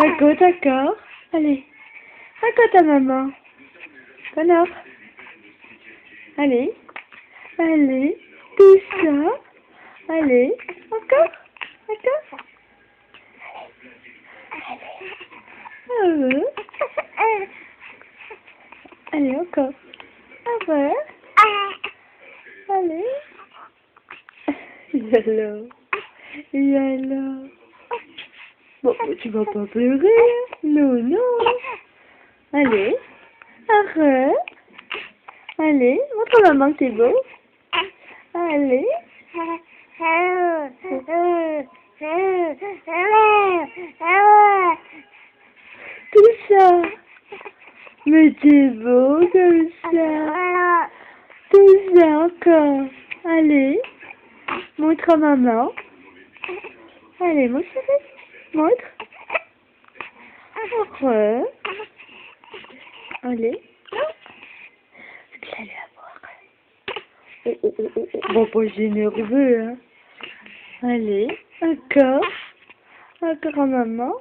Un côte, d'accord. Allez. Un côte à maman. Connard. Allez. Allez. Tout ça. Allez. Encore. Encore. Allez. Allez, encore. Après. Allez. Yallo. Yallo. Bon, tu vas pas pleurer. Non, non. Allez. Arrête. Allez. Montre à maman que t'es beau. Allez. Tout ça. Mais t'es beau comme ça. Tout ça encore. Allez. Montre à maman. Allez, mon chéri. Montre. Après. Allez. J'allais la voir. Bon, pas j'ai nerveux, hein. Allez. Encore. Encore à maman.